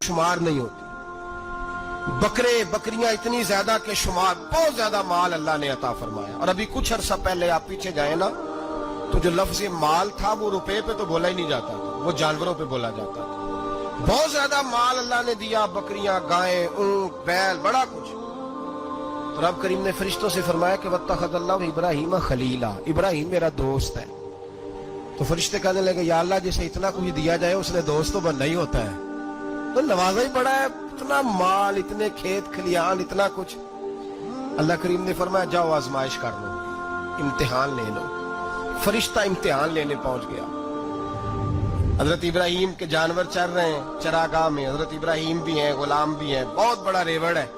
शुमार नहीं होती। बकरे बकरियां इतनी ज्यादा के शुमार, बहुत ज्यादा माल अल्लाह ने अता फरमाया। और अभी कुछ अरसा पहले आप पीछे जाए ना, तो जो लफ्ज माल था वो रुपए पे तो बोला ही नहीं जाता था, वो जानवरों पे बोला जाता था। बहुत ज्यादा माल अल्लाह ने दिया, बकरियां, गायें, ऊंट, बैल, बड़ा कुछ। तो रब करीम ने फरिश्तों से फरमाया कि वत्तखज़ल्लाहु इब्राहीम खलीला, इब्राहिम मेरा दोस्त है। तो फरिश्ते कहने लगे या अल्लाह जिसे इतना कुछ दिया जाए उसने दोस्त तो बनना ही होता है, तो नवाजा ही बड़ा है, इतना माल, इतने खेत खलियान, इतना कुछ। अल्लाह करीम ने फरमाया जाओ आजमाइश कर लो, इम्तिहान ले लो। फरिश्ता इम्तिहान लेने पहुंच गया। हजरत इब्राहिम के जानवर चर रहे हैं चरागाह में, हजरत इब्राहिम भी हैं, गुलाम भी हैं, बहुत बड़ा रेवड़ है।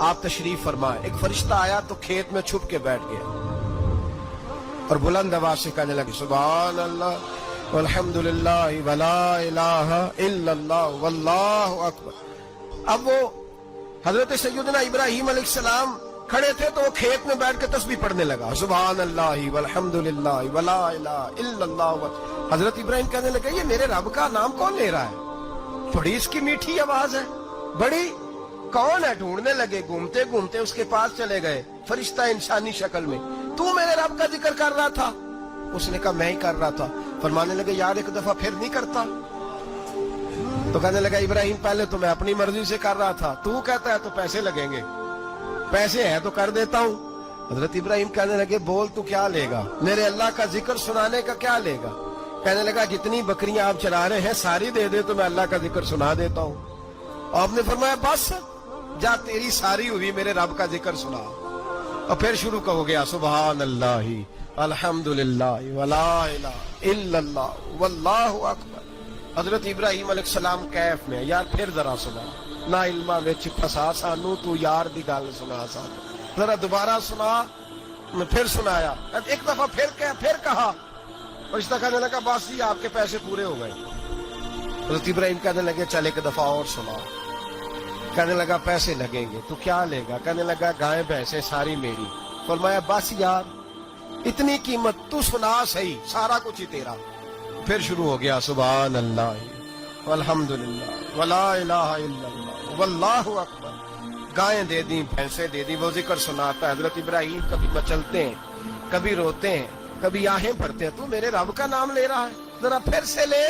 आप तशरीफ फरमाए। एक फरिश्ता आया तो खेत में छुप के बैठ गया और बुलंद आवाज से कहने लगे सुभान अल्लाह वल्हम्दुलिल्लाह वला इलाहा इल्लल्लाह वल्लाहु अकबर। अब वो हजरत सैयदना इब्राहिम अलैहिस्सलाम खड़े थे तो वो खेत में बैठ के तस्बीह पढ़ने लगा, सुभान अल्लाह वल्हम्दुलिल्लाह वला इलाहा इल्लल्लाह। हजरत इब्राहिम कहने लगे ये मेरे रब का नाम कौन ले रहा है, बड़ी इसकी मीठी आवाज है, बड़ी, कौन है? ढूंढने लगे, घूमते घूमते उसके पास चले गए। फरिश्ता इंसानी शक्ल में, तू मेरे रब का जिक्र कर रहा था? उसने कहा मैं ही कर रहा था। फरमाने लगे यार एक दफा फिर नहीं करता? तो कहने लगा इब्राहिम पहले तो मैं अपनी मर्जी से कर रहा था, तू कहता है तो पैसे लगेंगे, पैसे है तो कर देता हूँ। हजरत इब्राहिम कहने लगे बोल तू क्या लेगा, मेरे अल्लाह का जिक्र सुनाने का क्या लेगा? कहने लगा जितनी बकरियां आप चला रहे हैं सारी दे दे तो मैं अल्लाह का जिक्र सुना देता हूँ। आपने फरमाया बस जा तेरी सारी हुई, मेरे रब का जिक्र सुना। और फिर शुरू हो गया सुभान अल्लाह अल्हम्दुलिल्लाह वला इलाहा इल्लल्लाह वल्लाहु अकबर। हजरत इब्राहिम अलैहिस्सलाम कैफ में, यार फिर जरा सुना, ना इल्मा विच फसा सानू, तू यार दी गल सुना सानू, जरा दोबारा सुना। मैं फिर सुनाया, एक दफा फिर कहा। फरिश्ता कहने लगा बस ही आपके पैसे पूरे हो गए। हजरत इब्राहिम कहने लगे चल एक दफा और सुना। कहने लगा पैसे लगेंगे, तू क्या लेगा? कहने लगा गाय भैंसे सारी मेरी। फरमाया बस यार इतनी कीमत, तू सुना सही, सारा कुछ ही तेरा। फिर शुरू हो गया सुभान अल्लाह वल्हम्दुलिल्लाह वला इलाहा इल्लल्लाह वल्लाहु अकबर। गायें दे दी, भैंसे दे दी, वो जिक्र सुनाता है। हजरत इब्राहिम कभी मचलते हैं, कभी रोते हैं, कभी आहें भरते हैं, तू मेरे रब का नाम ले रहा है, जरा फिर से ले।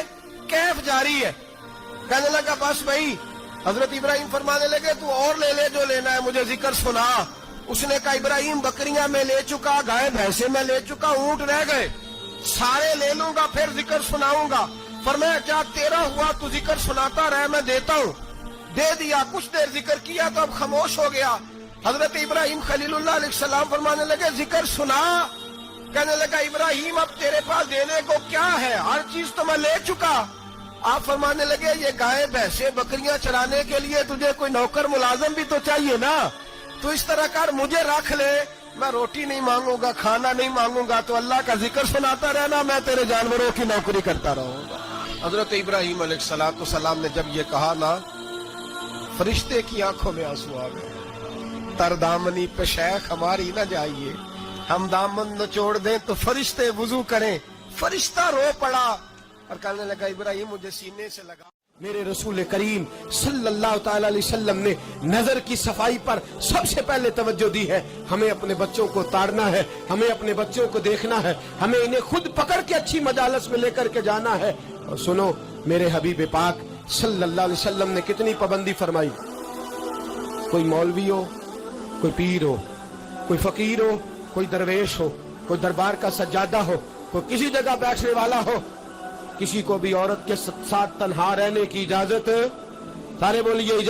कैफ जारी है। कहने लगा बस भाई। हजरत इब्राहिम फरमाने लगे तू और ले ले जो लेना है, मुझे जिक्र सुना। उसने कहा इब्राहिम बकरियां मैं ले चुका, गाय भैंसे मैं ले चुका, ऊंट रह गए, सारे ले लूंगा फिर जिक्र सुनाऊंगा। फरमाया क्या तेरा हुआ, तू जिक्र सुनाता रहे, मैं देता हूँ। दे दिया, कुछ देर जिक्र किया तो अब खामोश हो गया। हजरत इब्राहिम खलीलुल्लाह अलैहिस्सलाम फरमाने लगे जिक्र सुना। कहने लगा इब्राहिम अब तेरे पास देने को क्या है, हर चीज तो मैं ले चुका। आप फरमाने लगे ये गाय भैंसे बकरियां चराने के लिए तुझे कोई नौकर मुलाजम भी तो चाहिए ना, तो इस तरह कर मुझे रख ले, मैं रोटी नहीं मांगूंगा, खाना नहीं मांगूंगा, तो अल्लाह का जिक्र सुनाता रहना, मैं तेरे जानवरों की नौकरी करता रहूंगा। हजरत इब्राहिम अलैहिस्सलाम ने जब ये कहा ना, फरिश्ते की आंखों में आंसू आ गए। तरदामनी पे शेख हमारी ना जाइए, हम दामन निचोड़ दें तो फरिश्ते वुजू करें। फरिश्ता रो पड़ा और कहने लगा इब्राहिम मुझे सीने से लगा। मेरे रसूल करीम सल्लल्लाहु ताला अलैहि वसल्लम ने नजर की सफाई पर सबसे पहले तवज्जो दी है। हमें अपने बच्चों को ताड़ना है, हमें अपने बच्चों को देखना है, हमें इन्हें खुद पकड़ के अच्छी मजालस में लेकर के जाना है। और सुनो मेरे हबीब पाक सल्लल्लाहु अलैहि वसल्लम ने कितनी पाबंदी फरमाई। कोई मौलवी हो, कोई पीर हो, कोई फकीर हो, कोई दरवेश हो, कोई दरबार का सज्जादा हो, कोई किसी जगह बैठने वाला हो, किसी को भी औरत के साथ तन्हा रहने की इजाजत, सारे बोलिए